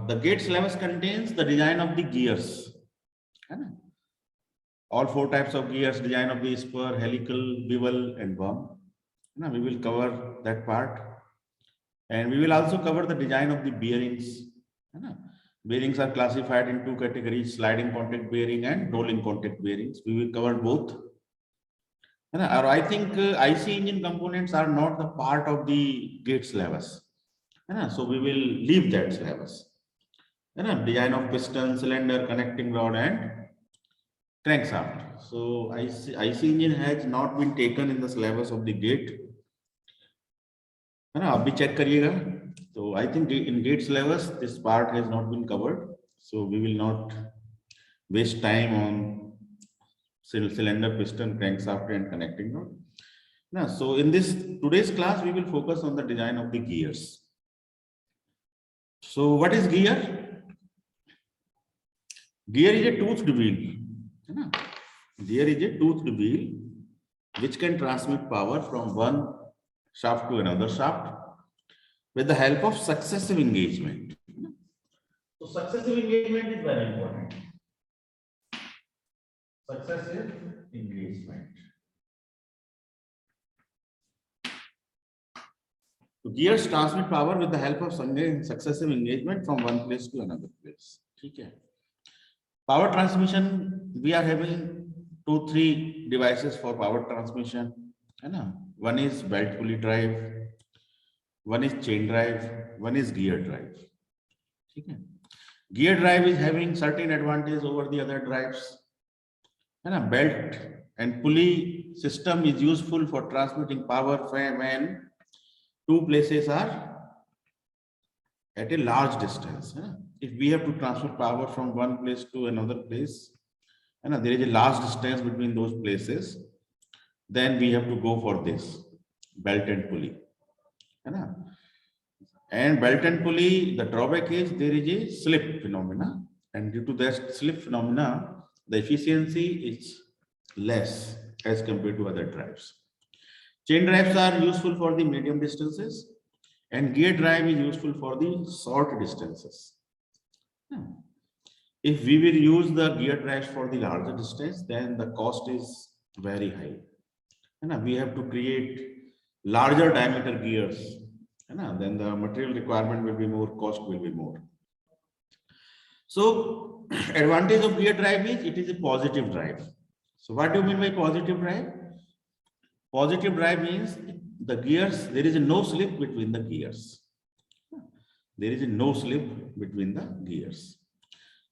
the gate syllabus contains the design of the gears, है ना? All 4 types of gears, design of the spur, helical, bevel, and worm. Now we will cover that part, and we will also cover the design of the bearings. Bearings are classified in 2 categories: sliding contact bearing and rolling contact bearings. We will cover both. Or I think IC engine components are not the part of the gate syllabus. So we will leave that syllabus. Design of piston, cylinder, connecting rod, and crankshaft. So IC engine has not been taken in the syllabus of the gate. है ना, आप भी check करिएगा. So I think in gate syllabus this part has not been covered. So we will not waste time on cylinder, piston, crankshaft, and connecting rod. Now, so in today's class we will focus on the design of the gears. So what is gear? Gear is a toothed wheel. Gear is a toothed wheel which can transmit power from one shaft to another shaft with the help of successive engagement. So successive engagement is very important. Successive engagement. So gears transmit power with the help of successive engagement from one place to another place. Okay. Power transmission, we are having 2-3 devices for power transmission. One is belt pulley drive, one is chain drive, one is gear drive. Okay. Gear drive is having certain advantage over the other drives. Belt and pulley system is useful for transmitting power when 2 places are at a large distance. If we have to transfer power from one place to another place, and there is a large distance between those places, then we have to go for this belt and pulley. And belt and pulley, the drawback is there is a slip phenomena, and due to that slip phenomena, the efficiency is less as compared to other drives. Chain drives are useful for the medium distances, and gear drive is useful for the short distances. If we will use the gear drives for the larger distance, then the cost is very high. We have to create larger diameter gears. Then the material requirement will be more, cost will be more. So advantage of gear drive is it is a positive drive. So what do you mean by positive drive? Positive drive means the gears, there is no slip between the gears. There is no slip between the gears.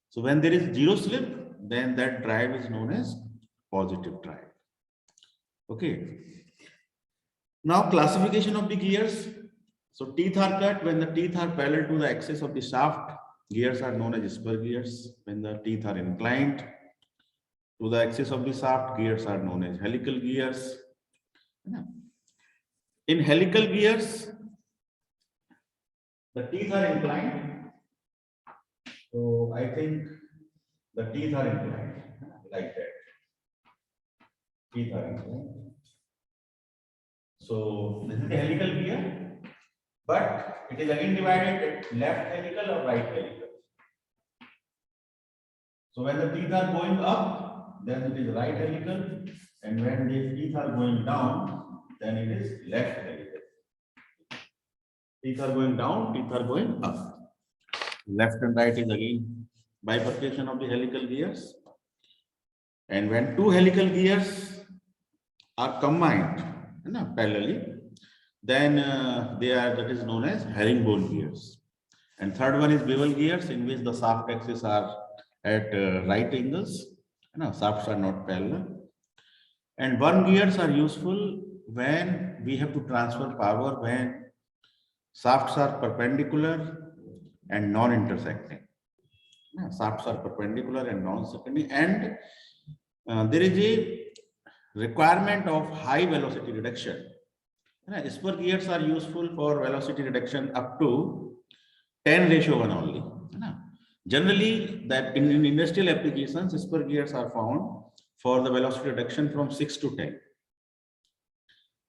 So when there is zero slip, then that drive is known as positive drive. Okay. Now classification of the gears. So teeth are cut when the teeth are parallel to the axis of the shaft. Gears are known as spur gears. When the teeth are inclined to the axis of the shaft, gears are known as helical gears. In helical gears, the teeth are inclined. So I think the teeth are inclined like that. Teeth are inclined. So this is the helical gear, but it is again divided at left helical or right helical. So when the teeth are going up, then it is right helical, and when the teeth are going down, then it is left helical. Teeth are going down, teeth are going up. Left and right is again bifurcation of the helical gears. And when 2 helical gears are combined parallelly, then that is known as herringbone gears. And third one is bevel gears, in which the shaft axes are at right angles. Shafts are not parallel. And worm gears are useful when we have to transfer power when shafts are perpendicular and non-intersecting. Shafts are perpendicular and non-intersecting, and there is a requirement of high velocity reduction. Spur gears are useful for velocity reduction up to 10:1 only. Generally, that in industrial applications, spur gears are found for the velocity reduction from 6 to 10.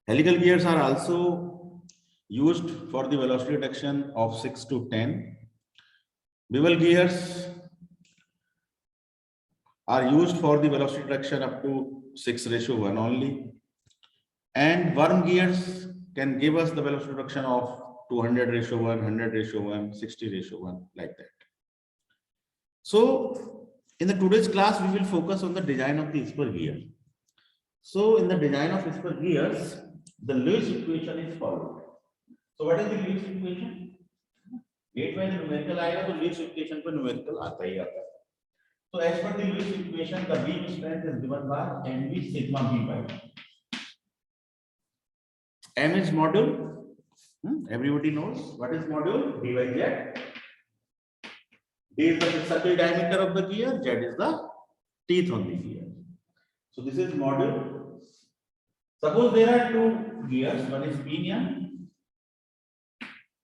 Helical gears are also used for the velocity reduction of 6 to 10. bevel gears are used for the velocity reduction up to 6:1 only, and worm gears can give us the velocity reduction of 200:1, 100:1, 60:1, like that. So in the today's class we will focus on the design of the spur gear. So in the design of spur gears, the Lewis equation is followed. So what is the Lewis equation? 8 में numerical आएगा तो Lewis equation पर numerical आता ही आता है. So as per the Lewis equation, the beam strength is given by mv sigma b by m is module. Everybody knows what is module. D by z. D is the circle diameter of the gear. Z is the teeth on the gear. So this is module. Suppose there are two gears. One is pinion.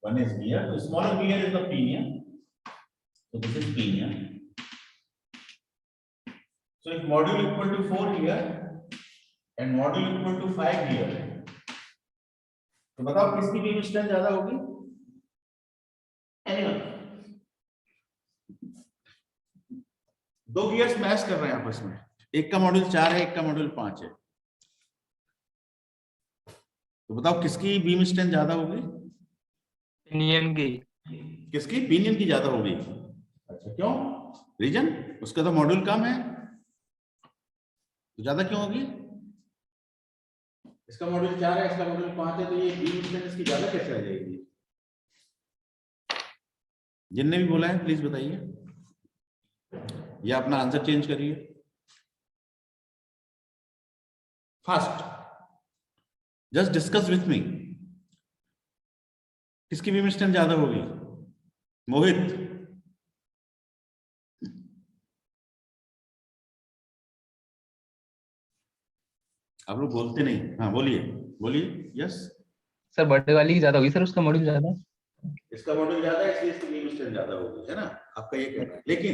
One is gear. The smaller gear is the pinion. So this is pinion. So if module equal to 4 here and module equal to 5 here, तो बताओ किसकी beam strength ज्यादा होगी? Anyone? दो gears match कर रहे हैं आपस में, एक का मॉड्यूल 4 है, एक का मॉड्यूल 5 है, तो बताओ किसकी बीम स्ट्रेंथ ज्यादा होगी? पिनियन की। किसकी? पिनियन की ज्यादा होगी। अच्छा, क्यों? रीजन? उसका तो मॉड्यूल कम है, तो ज्यादा क्यों होगी? इसका मॉड्यूल 4 है, इसका मॉड्यूल 5 है, तो ये बीम स्ट्रेंथ इसकी ज्यादा कैसे आ जाएगी? जिनने भी बोला है प्लीज बताइए, या अपना आंसर चेंज करिए fast. Just discuss with me, किसकी बीम स्ट्रेंथ ज्यादा होगी? मोहित, आप लोग बोलते नहीं। हाँ बोलिए, बोलिए। यस सर, बर्थडे वाली की ज्यादा होगी सर, उसका मॉड्यूल ज्यादा, इसका मॉड्यूल ज्यादा है, इसलिए इसकी बीम स्ट्रेंथ ज्यादा होगी, है ना? आपका ये कहना है, लेकिन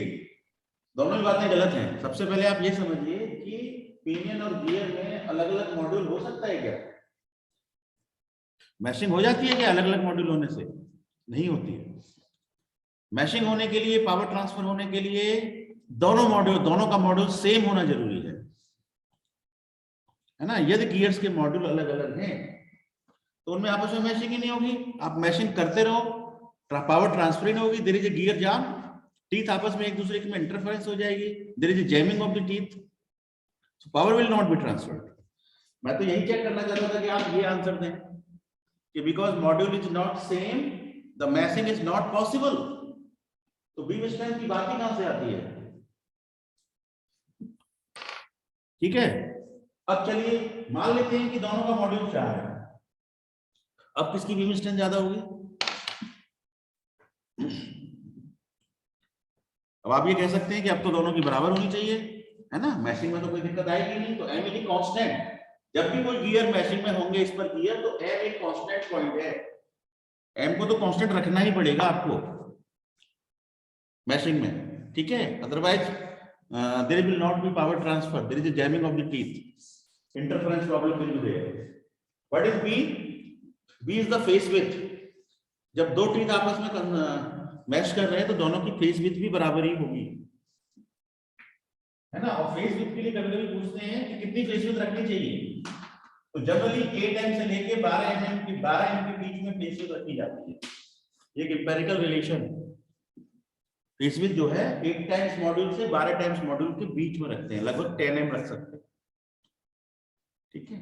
दोनों ही बातें गलत हैं। सबसे पहले आप ये समझिए कि पिनियन और गियर में अलग अलग मॉड्यूल हो सकता है क्या? मैशिंग हो जाती है क्या अलग अलग मॉड्यूल होने से? नहीं होती है। मैशिंग होने के लिए, पावर ट्रांसफर होने के लिए दोनों का मॉड्यूल सेम होना जरूरी है ना? यदि गियर्स के मॉड्यूल अलग अलग हैं तो उनमें आपस में मैशिंग ही नहीं होगी। आप मैशिंग करते रहो, पावर ट्रांसफर ही नहीं होगी। There is a gear jam, teeth आपस में एक दूसरे में इंटरफेरेंस हो जाएगी, there is a jamming of the teeth, so power will not be transferred. मैं तो यही चेक करना चाहता था कि आप ये आंसर दें कि because module is not same the mashing is not possible. तो बीम स्ट्रेंथ की बात ही कहां से आती है? ठीक है, अब चलिए मान लेते हैं कि दोनों का मॉड्यूल 4 है। अब किसकी बीम स्ट्रेंथ ज्यादा होगी? अब आप ये कह सकते हैं कि अब तो दोनों की बराबर होनी चाहिए, है ना? मैशिंग में तो कोई दिक्कत आएगी नहीं, तो एम इज कांस्टेंट। जब भी कोई गियर मैशिंग में होंगे इस पर गियर, तो एम एक कांस्टेंट पॉइंट है। एम को तो कांस्टेंट रखना ही पड़ेगा आपको मैशिंग में, ठीक है? Otherwise there will not be power transfer, there is a jamming of the teeth, interference problem will be there. What is B? B is the face width. जब दो टीथ आपस में मैश कर रहे हैं तो दोनों की फेस विड्थ भी बराबर ही होगी, है ना? और फेस विड्थ के लिए कभी-कभी पूछते हैं कि कितनी फेस विड्थ रखनी चाहिए, तो जनरली 8 एम से लेके 12 एम के बीच में फेस विड्थ रखी जाती है। ये एक एम्पिरिकल रिलेशन है। फेस विड्थ जो है 8 टाइम्स मॉड्यूल से 12 टाइम्स मॉड्यूल के बीच में रखते हैं, लगभग 10 एम रख सकते हैं, ठीक है?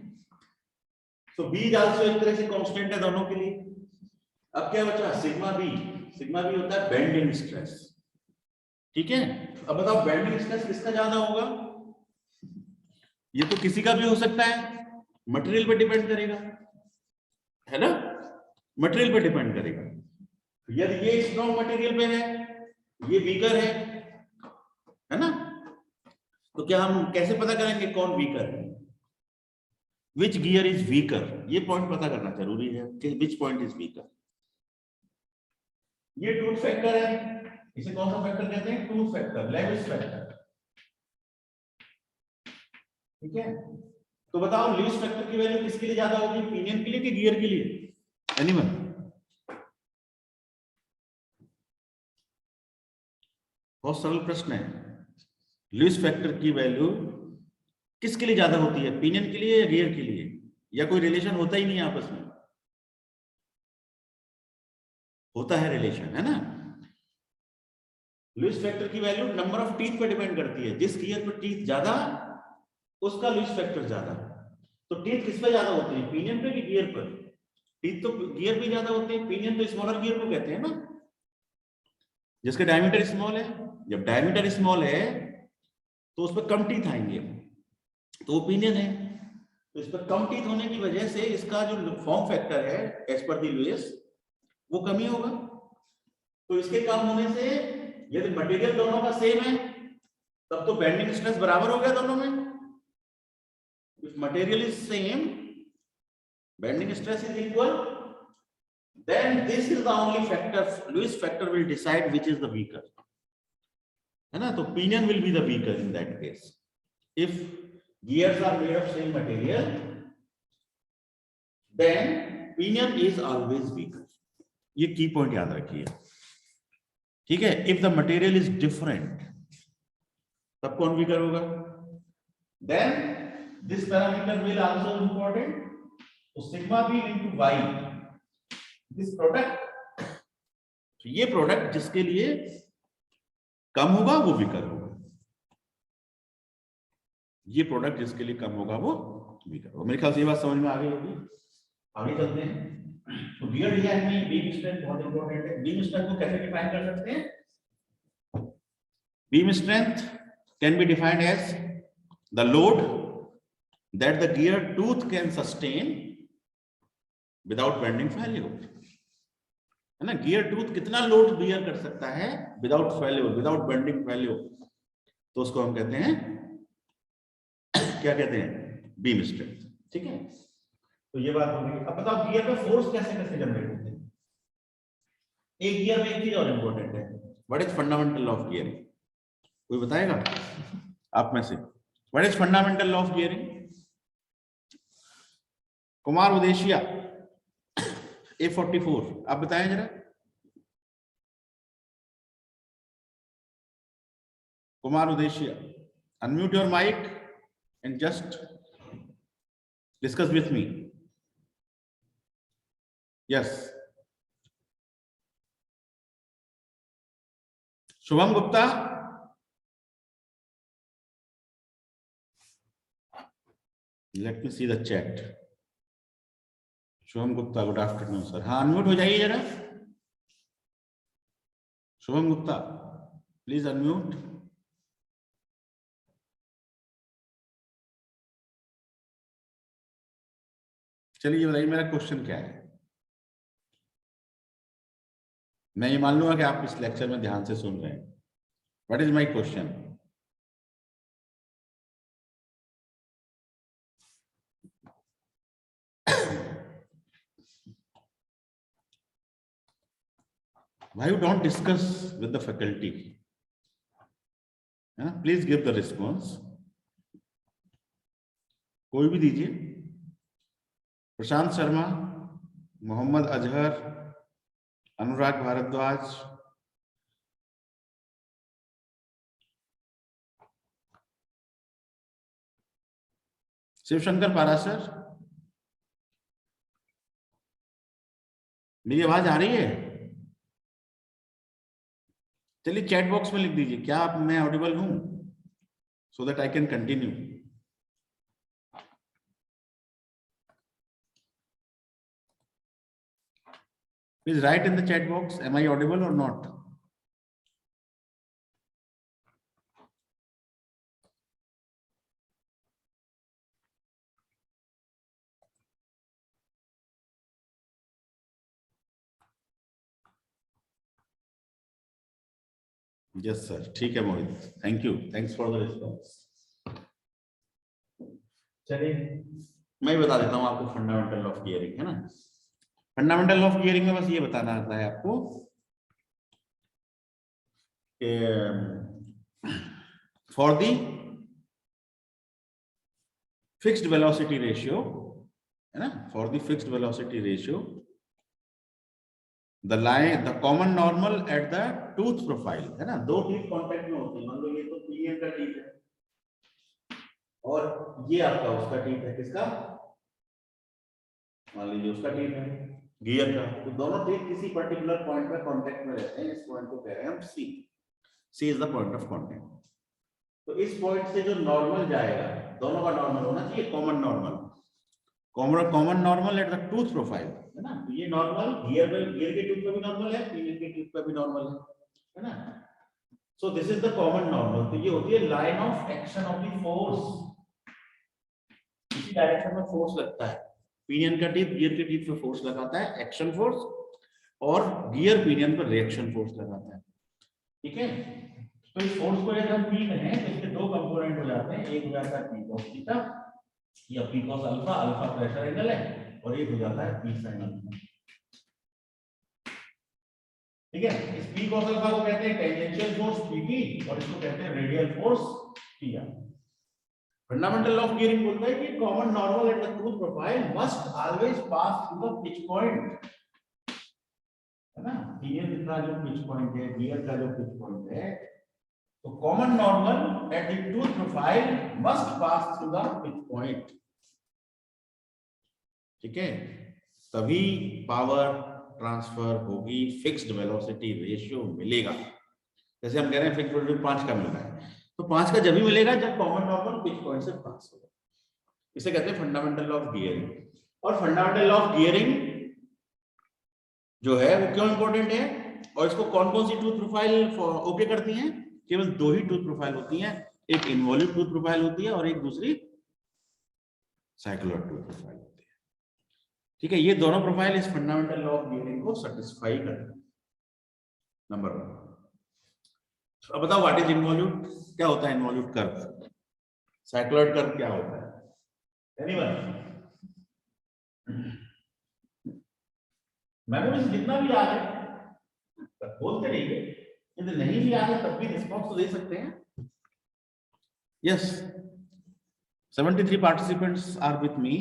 तो बी इज आल्सो एक तरह से कांस्टेंट है दोनों के लिए। अब क्या बचा? Sigma B. सिग्मा बी होता है बेंडिंग स्ट्रेस, ठीक है? अब बताओ बेंडिंग स्ट्रेस किसका ज्यादा होगा? ये तो किसी का भी हो सकता है, मटेरियल पे डिपेंड करेगा, है ना? मटेरियल पे डिपेंड करेगा। यदि ये स्ट्रॉन्ग मटेरियल पे है, ये वीकर है ना? तो क्या हम कैसे पता करेंगे कौन वीकर है? विच गियर इज वीकर, ये पॉइंट पता करना जरूरी है कि विच पॉइंट इज वीकर। ये टूथ फैक्टर है, इसे कौन सा फैक्टर कहते हैं? टूथ फैक्टर, लेविस फैक्टर, ठीक है? तो बताओ लेविस फैक्टर की वैल्यू किसके लिए ज्यादा होगी? पिनियन के लिए कि गियर के लिए? एनीवन? बहुत सरल प्रश्न है। लुईस फैक्टर की वैल्यू किसके लिए ज्यादा होती है, पिनियन के लिए या गियर के लिए, या कोई रिलेशन होता ही नहीं आपस में? होता है रिलेशन, है ना। लुईस फैक्टर की वैल्यू नंबर ऑफ टीथ पर डिपेंड करती है। जिस गियर पर टीथ ज्यादा उसका लुईस फैक्टर ज्यादा। तो टीथ किस पे ज्यादा होती है, पिनियन पे कि गियर पर? टीथ तो गियर पे ज्यादा होते हैं, पिनियन तो स्मॉलर गियर को कहते हैं ना, जिसका डायमीटर स्मॉल है। जब डायमीटर स्मॉल है तो उस पर कम टीथ आएंगे, तो ओपिनियन है। तो इस पर कम टीथ होने की वजह से इसका जो फॉर्म फैक्टर है एज पर दी लुईस वो कमी होगा। तो इसके कम होने से यदि मटेरियल दोनों का सेम है तब तो बेंडिंग स्ट्रेस बराबर हो गया दोनों में। If material is same, bending stress is equal, then this is the only factor, Lewis factor will decide which is the weaker, है ना। तो pinion will be the weaker in that case if gears are made of same material, then pinion is always weaker. ये की point याद रखिए, ठीक है। if the material is different तब कौन वीकर होगा, then this parameter will also important, तो sigma b into y, this product, तो ये प्रोडक्ट जिसके लिए कम होगा वो वीकर होगा, ये प्रोडक्ट जिसके लिए कम होगा वो वीकर होगा। मेरे ख्याल से ये बात समझ में आ गई होगी। आगे चलते हैं। तो गियर डिजाइन में बीम स्ट्रेंथ बहुत इंपॉर्टेंट है। बीम स्ट्रेंथ को कैसे डिफाइन कर सकते हैं? Beam strength can be defined as the load that the gear tooth can sustain without bending failure, है ना। गियर टूथ कितना लोड बियर कर सकता है without failure, without bending failure, तो उसको हम कहते हैं, क्या कहते हैं, बीम स्ट्रेंथ, ठीक है। तो ये बात हो गई। अब बताओ गियर में फोर्स कैसे कैसे जनरेट होते हैं। एक गियर में एक चीज और इंपॉर्टेंट है, what is fundamental law of gearing, कोई बताएगा आप में से? What is fundamental law of gearing? Kumar Udeshiya A44, आप बताएं जरा। Kumar Udeshiya, unmute your mic and just discuss with me. Yes. Shubham Gupta. Let me see the chat. Shubham Gupta, good afternoon, sir. हाँ, unmute हो जाइए जरा। Shubham Gupta, please unmute. चलिए बताइए मेरा क्वेश्चन क्या है। मैं ये मान लूंगा कि आप इस लेक्चर में ध्यान से सुन रहे हैं। What is my question? Why you don't discuss with the faculty? Please give the response. कोई भी दीजिए। प्रशांत शर्मा, मोहम्मद अजहर, अनुराग भारद्वाज, शिवशंकर पारासर, मेरी आवाज आ रही है? चलिए चैट बॉक्स में लिख दीजिए, क्या आप मैं ऑडिबल हूं, so that I can continue. Please write in the chat box, am I audible or not? Yes sir, ठीक है मोहित, thank you, thanks for the response. चलिए मैं बता देता हूँ आपको फंडामेंटल ऑफ गियरिंग, है ना। फंडामेंटल ऑफ गियरिंग में बस ये बताना आता है आपको for the fixed velocity ratio, है ना, for the fixed velocity ratio the line the common normal at the tooth profile, है ना, दो टीथ कांटेक्ट में होते हैं, मान लो ये तो पिनियन का टीथ है और ये आपका उसका टीथ है, किसका, मान लीजिए उसका टीथ है गियर का, तो दोनों टीथ किसी पर्टिकुलर पॉइंट पे कांटेक्ट में रहते हैं, इस पॉइंट को कह रहे हैं हम C, C is the point of contact. तो इस पॉइंट से जो नॉर्मल जाएगा, दोनों का नॉर्मल होना चाहिए common normal, common normal at the tooth profile, है ना, तो ये नॉर्मल गियर के टूथ पे भी नॉर्मल है, पिनियन के टूथ पे भी नॉर्मल है ना। So this is the common normal. तो ये होती है line of action of the force, इसी डायरेक्शन में फोर्स लगता है, पिनियन का टीथ गियर के टीथ पे फोर्स लगाता है, एक्शन फोर्स, और गियर पिनियन पर रिएक्शन फोर्स लगाता है, ठीक है। तो इस फोर्स को यदि हम पी कहें तो इसके दो कंपोनेंट हो जाते हैं, एक हो जाता है पी कॉस थीटा या P cos alpha, alpha pressure angle है, और एक हो जाता है पी साइन अल्फा, ठीक है। इस पी कॉस अल्फा को कहते हैं टेंजेंशियल फोर्स पीटी और इसको कहते हैं radial force TR. Fundamental law of gearing बोलता है कि common normal at the tooth profile must always pass through the pitch point, है ना, पिनियन का जो पिच पॉइंट है, गियर का जो पिच पॉइंट है, तो common normal at the tooth profile must pass through the pitch point, ठीक है, तभी पावर ट्रांसफर होगी, फिक्स्ड वेलोसिटी रेशियो मिलेगा। जैसे हम कह रहे हैं फिक्स्ड वेलोसिटी 5 का मिल रहा है, तो 5 का जब भी मिलेगा जब कॉमन नॉर्मल पिच पॉइंट से पास होगा, इसे कहते हैं फंडामेंटल लॉ ऑफ गियरिंग। और फंडामेंटल लॉ ऑफ गियरिंग जो है वो क्यों इंपॉर्टेंट है, और इसको कौन कौन सी टूथ प्रोफाइल ओके करती हैं, केवल दो ही टूथ प्रोफाइल होती हैं, एक इन्वॉल्यूट टूथ प्रोफाइल होती है और एक दूसरी साइक्लोइड टूथ प्रोफाइल होती है, ठीक है। ये दोनों प्रोफाइल इस फंडामेंटल लॉ ऑफ गियरिंग को सेटिस्फाई करते हैं, नंबर 1। अब बताओ व्हाट इज इन्वॉल्यूट, क्या होता है इन्वॉल्यूट कर्व, साइक्लोइड कर्व क्या होता है, एनीवन? मेमोरीज जितना भी याद है बोलते रहिए, यदि नहीं भी याद है तब भी रिस्पॉन्स तो दे सकते हैं। Yes, 73 participants are with me.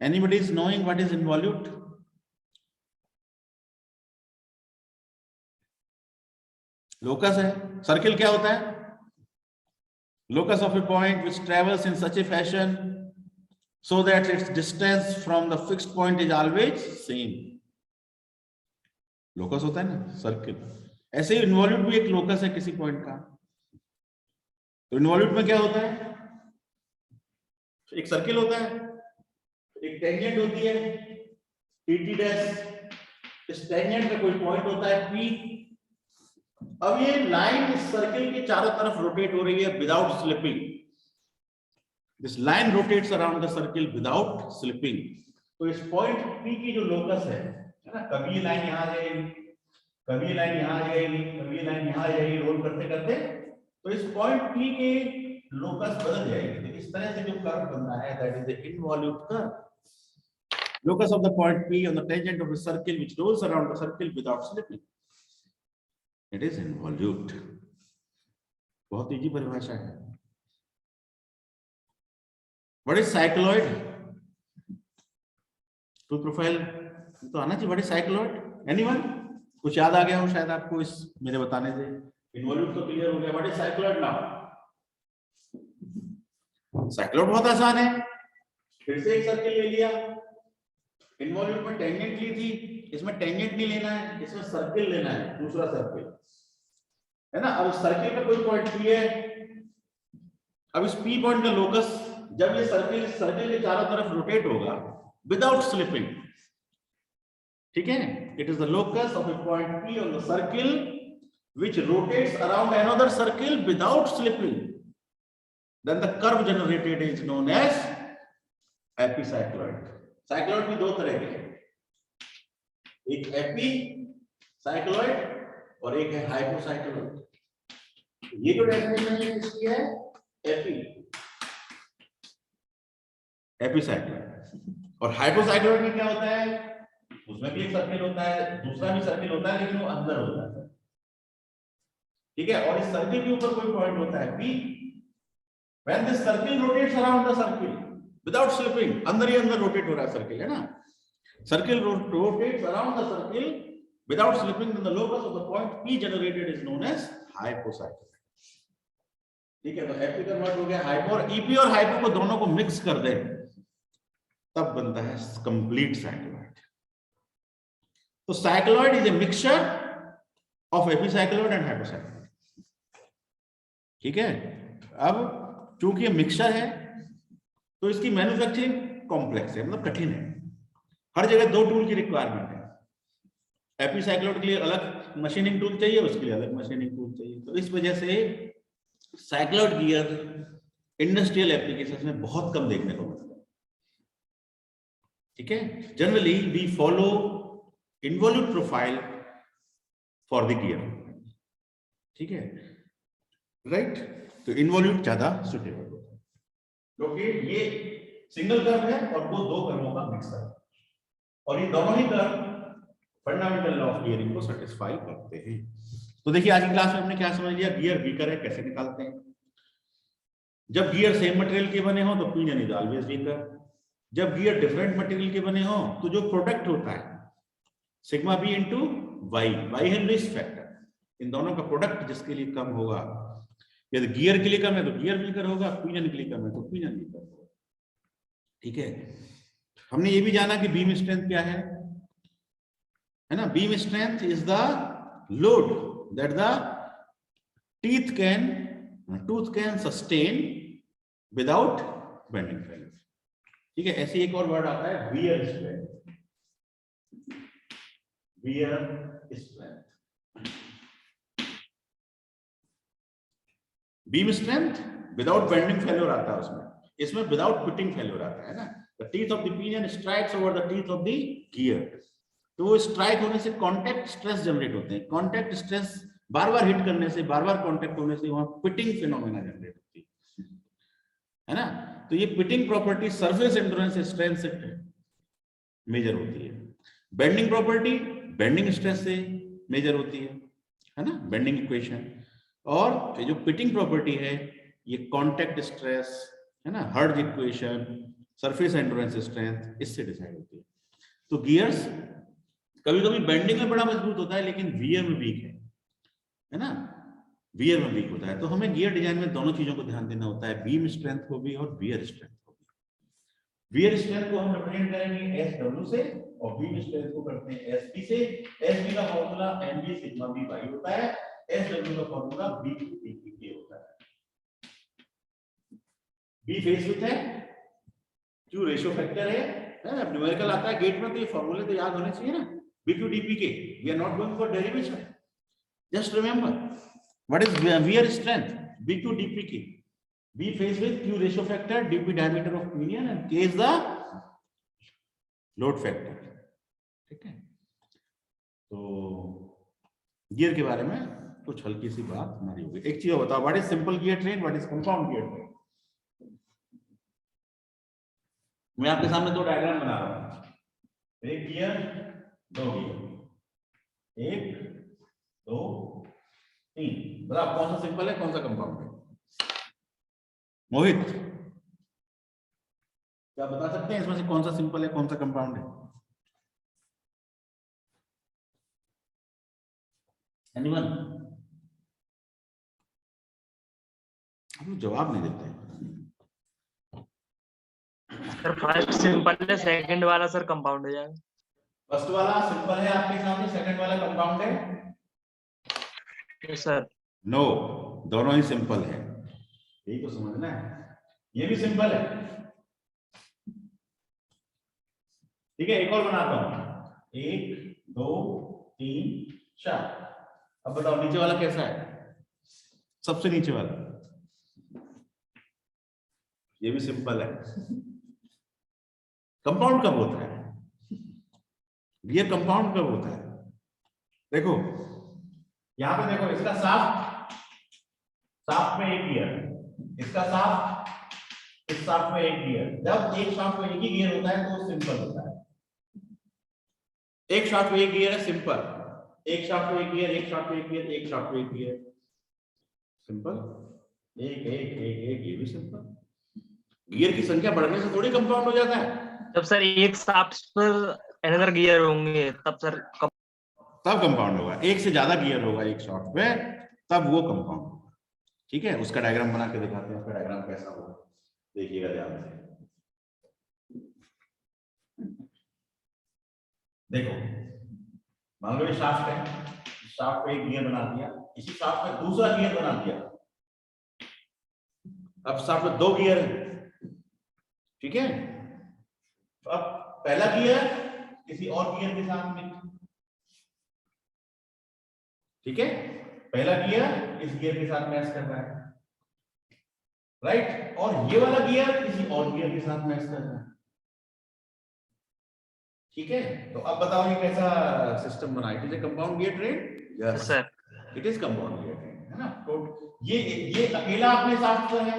Anybody is knowing what is involute? Locus है, सर्किल क्या होता है, locus of a point which travels in such a fashion so that its distance from the fixed point is always same. Locus होता है ना circle, ऐसे ही involute भी एक लोकस है किसी पॉइंट का। तो इन्वॉल्यूट में क्या होता है, एक सर्किल होता है, एक टेंजेंट होती है टी डैश, इस टेंजेंट में कोई पॉइंट होता है पी। अब ये लाइन इस सर्किल के चारों तरफ रोटेट हो रही है without slipping, this line rotates around the circle without slipping. तो इस पॉइंट पी की जो लोकस है ना, कभी ये लाइन यहाँ आ जाएगी, कभी ये लाइन यहाँ आ जाएगी, कभी ये लाइन यहाँ आ जाएगी, रोल करते करते तो इस पॉइंट पी के लोकस बदल जाएगी। तो इस तरह से जो कर्व बनना है that is the involute curve, locus of the point P on the tangent of a circle which rolls around the circle without slipping. It is involute. बहुत इजी परिभाषा है। What is cycloid? Tooth profile तो आना चाहिए। What is cycloid? Anyone? कुछ याद आ गया हो शायद आपको इस मेरे बताने से। Involute तो क्लियर हो गया। What is cycloid now? Cycloid बहुत आसान है। फिर से एक सर्किल ले लिया, इन्वॉल्यूट में टेंजेंट ली थी, इसमें टेंजेंट नहीं लेना है, इसमें सर्किल लेना है, दूसरा सर्किल, है ना। अब सर्किल में कोई पॉइंट पी है, अब इस पी पॉइंट का लोकस जब ये सर्किल के चारों तरफ रोटेट होगा विदाउट स्लिपिंग, ठीक है, it is the locus of a point P on the circle which rotates around another circle without slipping, then the curve generated is known as epicycloid. Cycloid भी दो तरह के हैं, एक एपी साइक्लॉइड और एक है हाइपोसाइक्लॉइड। ये जो डेफिनेशन है इसकी है एपी, एपिसाइक्लॉइड। और हाइपोसाइक्लॉइड में क्या होता है, उसमें भी एक सर्किल होता है, दूसरा भी सर्किल होता है, लेकिन वो अंदर होता है, ठीक है। और इस सर्किल के ऊपर कोई पॉइंट होता है P, when this circle rotates around the circle without slipping, अंदर ही अंदर रोटेट हो रहा है सर्किल, है ना। Circle rotates around the circle Without slipping in the locus of the point P generated is known as hypocycloid. ठीक है, तो एपी कन्वर्ट हो गया हाइपो, और ईपी और हाइपो को दोनों को मिक्स कर दे तब बनता है कंप्लीट साइक्लोइड। तो cycloid is a mixture of epicycloid and hypocycloid. ठीक है, अब चूंकि ये मिक्सचर है तो इसकी मैन्युफैक्चरिंग कॉम्प्लेक्स है, मतलब कठिन है। हर जगह 2 टूल की रिक्वायरमेंट है। एपिसाइक्लोइड के लिए अलग मशीनिंग टूल चाहिए, उसके लिए अलग मशीनिंग टूल चाहिए। तो इस वजह से साइक्लोइड गियर इंडस्ट्रियल एप्लीकेशंस में बहुत कम देखने को मिलता है। ठीक है, generally we follow involute profile for the gear. ठीक है, राइट, तो इन्वॉल्यूट ज्यादा सुटेबल होता है क्योंकि ये सिंगल कर्व है और वो 2 कर्वों का मिक्सर है, और ये दोनों ही curve fundamental law of gearing को सेटिस्फाई करते हैं। तो देखिए आज की क्लास में हमने क्या समझ लिया, गियर वीकर है, कैसे निकालते हैं। जब गियर सेम मटेरियल के बने हो तो पिनियन इज ऑलवेज वीकर। जब गियर डिफरेंट मटेरियल के बने हो तो जो प्रोडक्ट होता है sigma B into Y, Y है रिस्क फैक्टर, इन दोनों का प्रोडक्ट जिसके लिए कम होगा, यदि गियर के लिए कम है तो गियर वीकर होगा, पिनियन के लिए कम है तो पिनियन वीकर होगा। ठीक है, हमने ये भी जाना कि बीम स्ट्रेंथ क्या है ना। Beam strength is the load that the tooth can sustain without bending failure। ठीक है, ऐसे एक और वर्ड आता है wear strength। wear strength, beam strength without bending failure आता है उसमें, इसमें विदाउट पिटिंग फेल्योर आता है ना। The teeth of the pinion strikes over the teeth of the gear, तो वो स्ट्राइक होने से कांटेक्ट स्ट्रेस जनरेट होते हैं। कांटेक्ट स्ट्रेस बार बार हिट करने से, बार बार कांटेक्ट होने से वहां पिटिंग फिनोमेना जनरेट होती है ना। तो ये pitting property surface endurance strength से मेजर होती है। बेंडिंग प्रॉपर्टी बेंडिंग स्ट्रेस से मेजर होती है ना, बेंडिंग इक्वेशन। और ये जो पिटिंग प्रॉपर्टी है ये कांटेक्ट स्ट्रेस है ना, hertz equation, surface endurance strength, इससे डिसाइड होती है। तो गियर्स कभी कभी बेंडिंग में बड़ा मजबूत होता है लेकिन वियर में वीक है ना, वियर में वीक होता है। तो हमें गियर डिजाइन में दोनों चीजों को ध्यान देना होता है, बीम स्ट्रेंथ को भी और वियर स्ट्रेंथ को भी। वियर स्ट्रेंथ को हम रिप्रेजेंट करेंगे SW से और बीम स्ट्रेंथ को करते हैं SB से। SB का formula MB sigma B by होता है, SW का फॉर्मूला B/P होता है। B फेस विड्थ है, Q रेशियो फैक्टर है ना, न्यूमेरिकल आता है गेट में तो ये फॉर्मूले तो याद होने चाहिए ना, B/P। We are not going for derivation, just remember what is wear strength, B/P। B phase width, Q ratio factor, dP diameter of pinion and K is the load factor। ठीक है, तो गियर के बारे में कुछ हल्की सी बात हमारी होगी। एक चीज बताओ, what is simple gear train, what is compound gear train. मैं आपके सामने 2 डायग्राम बना रहा हूं, एक गियर 2 गियर, 1 2 3। बताओ कौन सा सिंपल है कौन सा कंपाउंड है। मोहित क्या बता सकते हैं इसमें से कौन सा सिंपल है कौन सा कंपाउंड है। एनीवन? आप लोग जवाब नहीं देते। सर फर्स्ट सिंपल है, सेकंड वाला सर कंपाउंड हो जाएगा। फर्स्ट वाला सिंपल है आपके सामने, सेकंड वाला कंपाउंड है। Yes sir. नो, दोनों ही सिंपल है, यही तो समझना है। ये भी सिंपल है। ठीक है, एक और बनाता हूं, 1 2 3 4। अब बताओ नीचे वाला कैसा है, सबसे नीचे वाला, ये भी सिंपल है। कंपाउंड कब होता है, ये कंपाउंड कब होता है। देखो यहां पे देखो, इसका साफ में एक गियर, इसका साफ, इस साफ में एक गियर। जब एक साफ में एक ही गियर होता है तो वो सिंपल होता है। एक शाफ्ट में एक गियर है सिंपल, एक शाफ्ट में एक गियर, एक शाफ्ट में एक गियर, एक शाफ्ट में एक गियर, सिंपल। एक एक एक एक, ये भी सिंपल। गियर की संख्या बढ़ने से थोड़ी कंपाउंड हो जाता है। जब सर एक शाफ्ट पर अनदर गियर होंगे तब सर तब कंपाउंड होगा। एक से ज्यादा गियर होगा एक शाफ्ट में, तब वो कंपाउंड होगा। ठीक है, उसका डायग्राम बना के दिखाते हैं, उसका डायग्राम कैसा होगा, देखिएगा ध्यान से। देखो, मान लो ये शाफ्ट है, शाफ्ट पे एक गियर बना दिया, इसी शाफ्ट पे दूसरा गियर बना दिया। अब शाफ्ट में 2 गियर है, ठीक है। तो अब पहला गियर किसी और गियर के साथ में, ठीक है, पहला गियर इस गियर के साथ मैच कर रहा है, राइट, और ये वाला गियर किसी और गियर के साथ मैच कर रहा है। ठीक है, तो अब बताओ ये कैसा सिस्टम बना है? It is a compound gear train. Yes sir, it is compound gear train, है ना। तो ये अकेला अपने शाफ्ट पर है,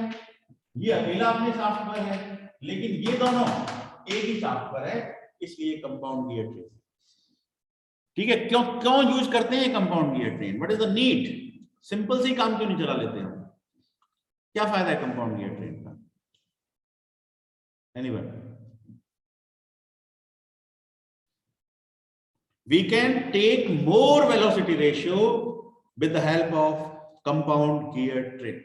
ये अकेला अपने शाफ्ट पर है, लेकिन ये दोनों एक ही शाफ्ट पर है, इसलिए कंपाउंड गियर ट्रेन। ठीक है, क्यों क्यों यूज करते हैं compound gear train? What is the need? Simple से ही काम क्यों नहीं चला लेते हम? क्या फायदा है कंपाउंड गियर ट्रेन का? Anyone? We can take more velocity ratio with the help of compound gear train.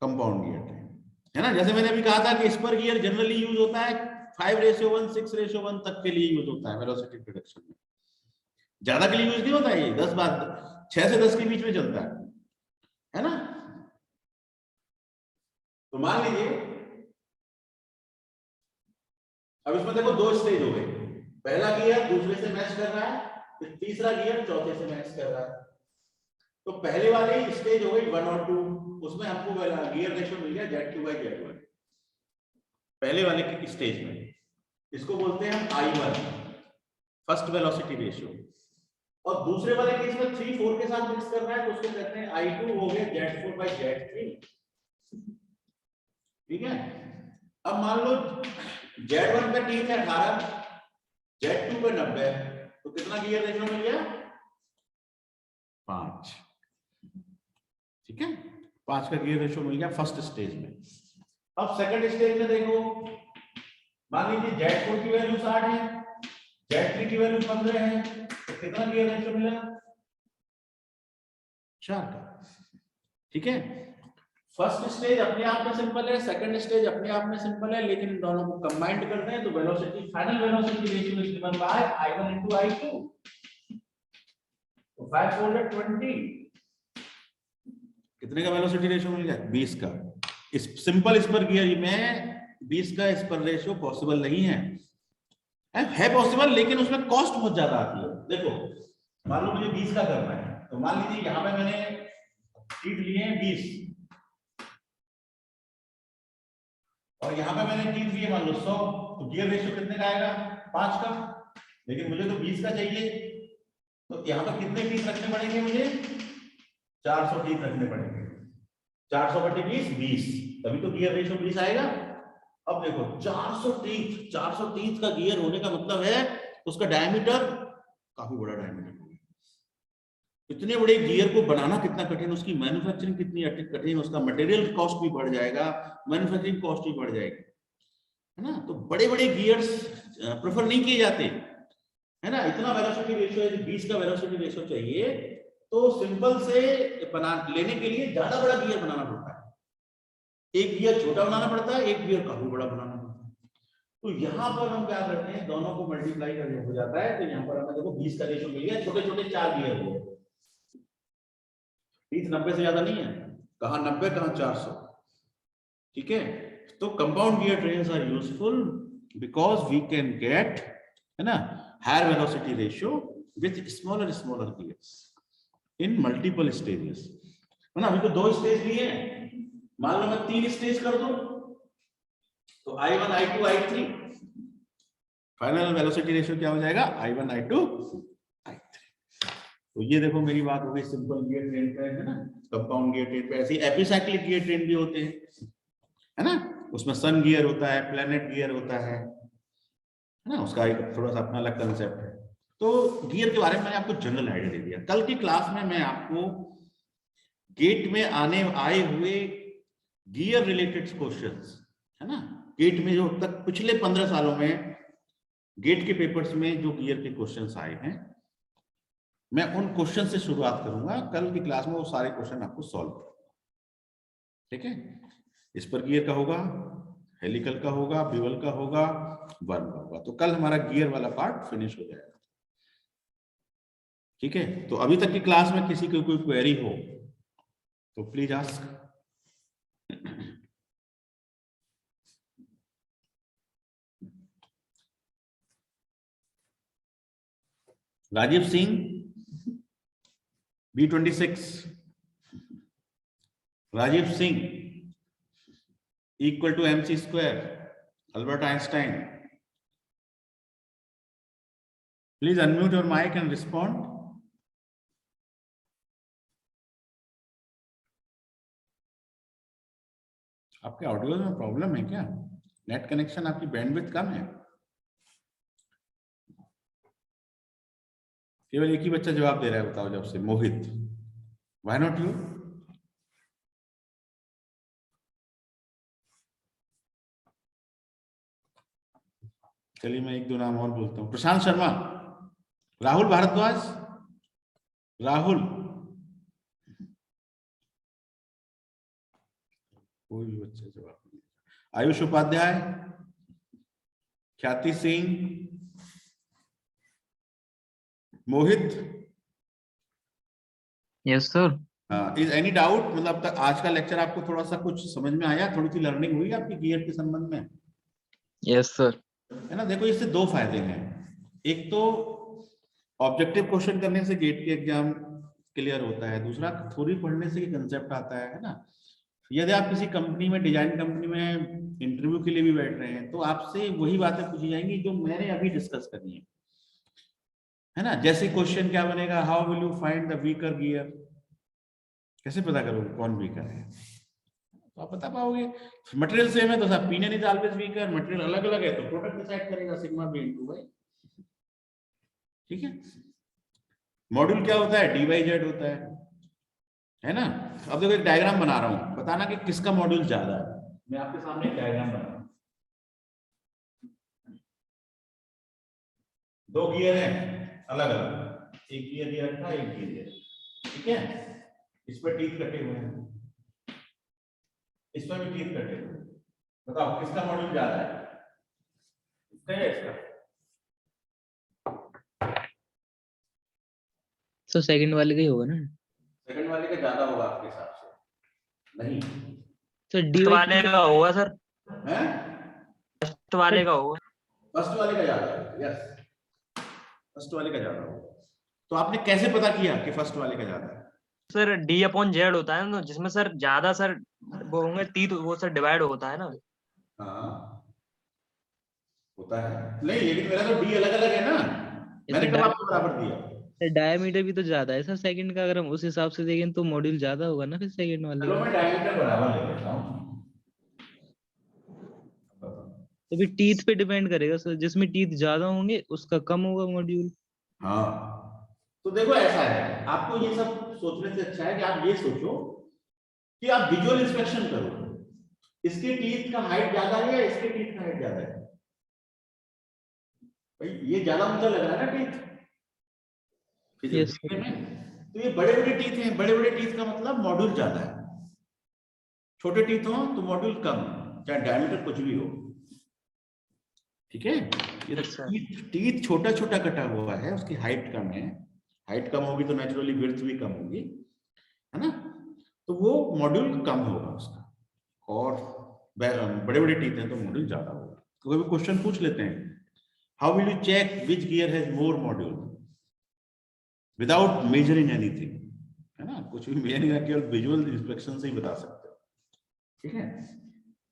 Compound gear train, है ना। जैसे मैंने अभी कहा था कि स्पर गियर जनरली यूज होता है 5:1, 6:1 तक के लिए यूज होता है वेलोसिटी प्रोडक्शन में, ज्यादा के लिए यूज नहीं होता है। ये 10 बार 6 से 10 के बीच में चलता है ना। तो मान लीजिए अब इसमें देखो 2 स्टेज हो गए, पहला गियर दूसरे से मैच कर रहा है, फिर तीसरा गियर चौथे से मैच कर रहा है। तो पहले वाले स्टेज हो गई 1 और 2, उसमें हमको गियर रेशियो मिल गया Z2/Z1 पहले वाले के स्टेज में। इसको बोलते हैं हम I1, फर्स्ट वेलोसिटी रेशियो। और दूसरे वाले केस में 3, 4 के साथ मिक्स कर रहा है, तो उसको कहते हैं I2, हो गया Z4/Z3। ठीक है, अब मान लो Z1 पे T है 18, Z2 पे 90, तो कितना गियर रेशियो मिल गया? 5। ठीक है, 5 का गियर रेशियो मिल गया फर्स्ट स्टेज में। अब सेकंड स्टेज में देखो, मान लीजिए Z4 की वैल्यू 60 है, Z3 की वैल्यू 15 है, तो कितना गियर रेशियो मिला? 4 का। ठीक है, फर्स्ट स्टेज अपने आप में सिंपल है, सेकंड स्टेज अपने आप में सिंपल है, लेकिन इन दोनों को कंबाइंड करते हैं तो velocity, final velocity ratio is given by I1 into I2। तो 5 4 20, कितने का वेलोसिटी रेशियो मिल गया? 20 का। इस सिंपल स्पर गियर में 20 का स्पर रेशियो पॉसिबल नहीं है पॉसिबल, लेकिन उसमें कॉस्ट बहुत ज्यादा आती है। देखो, मान लो मुझे 20 का करना है, तो मान लीजिए यहां पे मैंने टीथ लिए हैं 20, और यहाँ पे मैंने टीथ लिए मान लो 100, तो गियर रेशियो कितने का आएगा? 5 का। लेकिन मुझे तो 20 का चाहिए, तो यहाँ पर कितने टीथ रखने पड़ेंगे मुझे? 400 टीथ रखने पड़ेंगे। 400/20 20, तभी तो गियर रेशियो 20 आएगा। अब देखो 400 टीथ का गियर होने का मतलब है उसका डायमीटर काफी बड़ा डायमीटर होगा। इतने बड़े गियर को बनाना कितना कठिन, उसकी मैन्युफैक्चरिंग कितनी कठिन, उसका मटेरियल कॉस्ट भी बढ़ जाएगा, मैन्युफैक्चरिंग कॉस्ट भी बढ़ जाएगी, है ना। तो बड़े बड़े गियर्स प्रेफर नहीं किए जाते, है ना। इतना वेलोसिटी रेशियो है, 20 का वेलोसिटी रेशियो चाहिए, तो सिंपल से बना लेने के लिए ज्यादा बड़ा गियर बनाना पड़ता है। एक गियर छोटा बनाना पड़ता है, एक गियर काफी बड़ा बनाना पड़ता है। तो यहाँ पर हम क्या करते हैं, दोनों को मल्टीप्लाई करने हो जाता है, तो यहाँ पर हमें देखो 20 का रेशियो मिल गया, छोटे छोटे 4 गियर हो गए। 90 से ज्यादा नहीं है, कहाँ 90 कहाँ 400। ठीक है, तो compound gear trains are useful because we can get, है ना, higher velocity ratio with smaller gears in multiple stages, है ना। अभी तो 2 स्टेज लिए हैं, मान लो मैं 3 स्टेज कर दूं, तो I1 I2 I3, final velocity ratio क्या हो जाएगा? I1 I2 I3। तो ये देखो मेरी बात हो गई सिंपल गियर ट्रेन पे, है ना। कंपाउंड गियर ट्रेन पे ऐसे एपिसाइक्लिक गियर ट्रेन भी होते हैं, है ना। उसमें सन गियर होता है, प्लैनेट गियर होता है ना, उसका एक थोड़ा सा अपना अलग कंसेप्ट है। तो गियर के बारे में मैंने आपको जनरल आइडिया दे दिया। कल की क्लास में मैं आपको गेट में आए हुए गियर रिलेटेड क्वेश्चंस, है ना, गेट में जो तक पिछले 15 सालों में गेट के पेपर्स में जो गियर के क्वेश्चंस आए हैं, मैं उन क्वेश्चन से शुरुआत करूंगा। कल की क्लास में वो सारे क्वेश्चन आपको सॉल्व करूंगा, ठीक है। इस पर गियर का होगा, हेलिकल का होगा, बिवल का होगा, वर्म का होगा। तो कल हमारा गियर वाला पार्ट फिनिश हो जाएगा, ठीक है। तो अभी तक की क्लास में किसी को कोई क्वेरी हो तो please ask. Rajeev Singh, B26, Rajeev Singh equal to mc square, Albert Einstein. Please unmute your mic and respond. आपके ऑडियो में प्रॉब्लम है क्या? नेट कनेक्शन, आपकी बैंडविड्थ कम है? केवल एक ही बच्चा जवाब दे रहा है, बताओ जब से, मोहित। Why not you? चलिए मैं एक दो नाम और बोलता हूँ। प्रशांत शर्मा, राहुल भारद्वाज, राहुल, कोई भी बच्चा जवाब नहीं। Ayush Upadhyay, Khyati Singh, Mohit. Yes sir. Is any doubt? मतलब अब तक आज का लेक्चर आपको थोड़ा सा कुछ समझ में आया, थोड़ी सी लर्निंग हुई आपकी गियर के संबंध में? Yes sir. है ना। देखो इससे दो फायदे हैं। एक तो ऑब्जेक्टिव क्वेश्चन करने से गेट के एग्जाम क्लियर होता है, दूसरा थोड़ी पढ़ने से कंसेप्ट आता है ना। यदि आप किसी कंपनी में, डिजाइन कंपनी में इंटरव्यू के लिए भी बैठ रहे हैं तो आपसे वही बातें पूछी जाएंगी जो मैंने अभी डिस्कस करनी है ना। जैसे क्वेश्चन क्या बनेगा, how will you find the weaker gear, कैसे पता करोगे कौन वीकर है? तो आप बता पाओगे। मटेरियल सेम है तो सब पीने नहीं ऑलवेज वीकर, मटेरियल अलग अलग है तो प्रोडक्ट डिसाइड करेगा सिग्मा बी इनटू वाई, ठीक है। मॉड्यूल क्या होता है? डी बाई जेड होता है ना। अब देखो एक डायग्राम बना रहा हूं, बताना कि किसका मॉड्यूल ज्यादा है। मैं आपके सामने एक डायग्राम बना रहा हूं, दो गियर हैं अलग अलग, एक गियर ये रखा, एक गियर ये, ठीक है। इस पर टीथ कटे हुए हैं, इस पर भी टीथ कटे हुए हैं। बताओ किसका मॉड्यूल ज्यादा है, इसका या इसका? सर सेकंड वाले का ही होगा ना। सेकंड वाले का ज्यादा होगा आपके हिसाब से? नहीं सर डी वाले का होगा सर, है, फर्स्ट वाले का होगा। फर्स्ट वाले का ज्यादा है, यस, फर्स्ट वाले का ज्यादा होगा। तो आपने कैसे पता किया कि फर्स्ट वाले का ज्यादा है? सर डी अपॉन जेड होता है ना, जिसमें सर ज्यादा सर वो होंगे टीथ, वो सर डिवाइड होता है ना। हाँ होता है, नहीं लेकिन मेरा तो डी अलग अलग है ना, मैंने कब आपको बराबर दिया? डायमीटर भी तो ज्यादा है सर सेकंड का, अगर हम उस हिसाब से देखें तो मॉड्यूल ज्यादा होगा ना फिर सेकंड वाले चलो का। मैं डायमीटर बराबर ले लेता हूँ। तो फिर टीथ पे डिपेंड करेगा सर, जिसमें टीथ ज्यादा होंगे उसका कम होगा मॉड्यूल। हाँ तो देखो ऐसा है, आपको ये सब सोचने से अच्छा है कि आप ये सोचो कि आप विजुअल इंस्पेक्शन करो, इसके टीथ का हाइट ज्यादा है या इसके टीथ का हाइट ज्यादा है? भाई ये ज्यादा ऊंचा लग रहा है ना टीथ देखने में, तो ये बड़े बड़े टीथ हैं, बड़े बड़े टीथ का मतलब मॉड्यूल ज्यादा है, छोटे टीथ हो तो मॉड्यूल कम, चाहे डायमीटर कुछ भी हो, ठीक है। ये टीथ छोटा छोटा कटा हुआ है, उसकी हाइट कम है, हाइट कम होगी तो नेचुरली विड्थ भी कम होगी, है ना, तो वो मॉड्यूल कम होगा उसका, और बड़े बड़े टीथ हैं तो मॉड्यूल ज्यादा होगा। तो कभी क्वेश्चन पूछ लेते हैं, how will you check which gear has more module without measuring anything, है ना, कुछ भी मेजर नहीं, केवल विजुअल इंस्पेक्शन से ही बता सकते हो, ठीक है।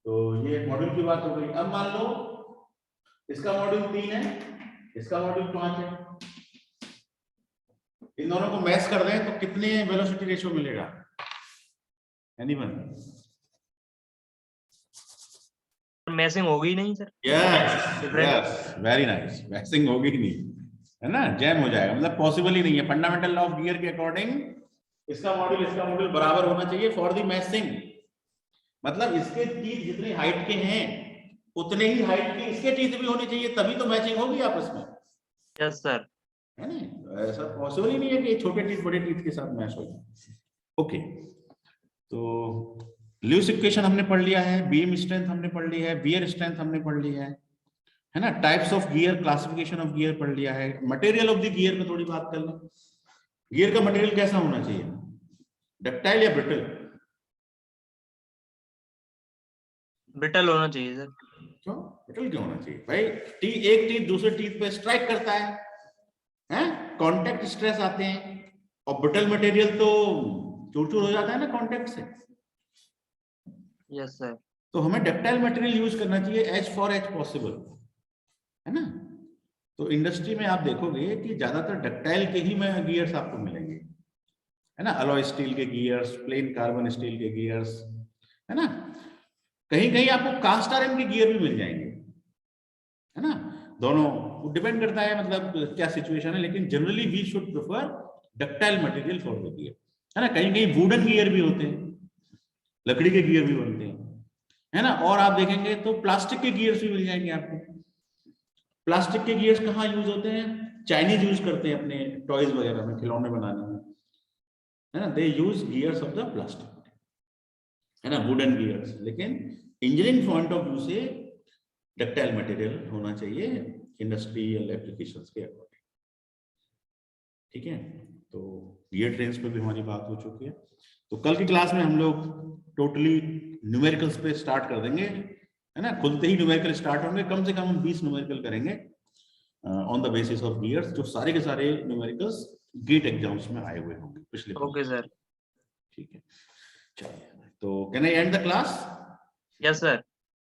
तो ये मॉड्यूल की बात हो गई। अब मान लो इसका मॉड्यूल 3 है, इसका मॉड्यूल 5 है, इन दोनों को मैच कर दें तो कितने वेलोसिटी रेशियो मिलेगा? एनीवन? मैचिंग होगी नहीं sir? Yes yes, very nice, matching होगी नहीं, है ना, जैम हो जाएगा, मतलब पॉसिबल ही नहीं है। फंडामेंटल लॉ ऑफ गियर के अकॉर्डिंग इसका मॉड्यूल बराबर होना चाहिए फॉर द मैचिंग, मतलब इसके टीथ जितनी हाइट के हैं उतने ही हाइट के इसके टीथ भी होने चाहिए, तभी तो मैचिंग होगी आपस में, यस सर। है ना। ऐसा पॉसिबल ही नहीं है कि छोटे टीथ बड़े टीथ के साथ मैच हो जाए। ओके, तो ल्यूइस इक्वेशन हमने पढ़ लिया है, बीम स्ट्रेंथ हमने पढ़ लिया है, बियर स्ट्रेंथ हमने पढ़ लिया है ना। Types of gear, classification of gear पढ़ लिया है। मटेरियल ऑफ द गियर पे थोड़ी बात कर लें। गियर का मटेरियल कैसा होना चाहिए, डक्टाइल या ब्रिटल? ब्रिटल होना चाहिए सर। क्यों ब्रिटल क्यों होना चाहिए भाई? एक टीथ दूसरे टीथ पे स्ट्राइक करता है, कांटेक्ट स्ट्रेस आते हैं, और ब्रिटल मटेरियल तो चूर-चूर हो जाता है ना कांटेक्ट से। Yes sir. तो हमें डक्टाइल मटेरियल यूज करना चाहिए एज फॉर एज पॉसिबल, है ना। तो इंडस्ट्री में आप देखोगे कि ज्यादातर डक्टाइल के ही में गियर्स आपको मिलेंगे, है ना। अलॉय स्टील के गियर्स, प्लेन कार्बन स्टील के गियर्स, है ना। कहीं कहीं आपको कास्ट आयरन के गियर भी मिल जाएंगे, है ना। दोनों डिपेंड करता है मतलब क्या सिचुएशन है, लेकिन generally we should prefer ductile material for the gear, है ना। कहीं कहीं वुडन गियर भी होते हैं, लकड़ी के गियर भी बनते हैं, है ना। और आप देखेंगे तो प्लास्टिक के गियर्स भी मिल जाएंगे आपको। प्लास्टिक के गियर्स कहाँ यूज होते हैं? चाइनीज यूज करते हैं अपने टॉयज वगैरह में, खिलौने बनाने में, है ना। They use gears of the plastic, है ना, वुडन गियर्स। लेकिन इंजीनियरिंग पॉइंट ऑफ व्यू से डक्टाइल मटेरियल होना चाहिए इंडस्ट्रियल एप्लीकेशंस के अकॉर्डिंग, ठीक है। तो गियर ट्रेन्स पे भी हमारी बात हो चुकी है। तो कल की क्लास में हम लोग टोटली न्यूमेरिकल्स पे स्टार्ट कर देंगे, है ना। खुलते ही न्यूमेरिकल स्टार्ट होंगे, कम से कम हम 20 न्यूमेरिकल करेंगे on the basis of gears, जो सारे के सारे न्यूमेरिकल्स गेट एग्जाम्स में आए हुए होंगे पिछले। Okay sir. ठीक है, चलिए, तो can I and the class? Yes sir.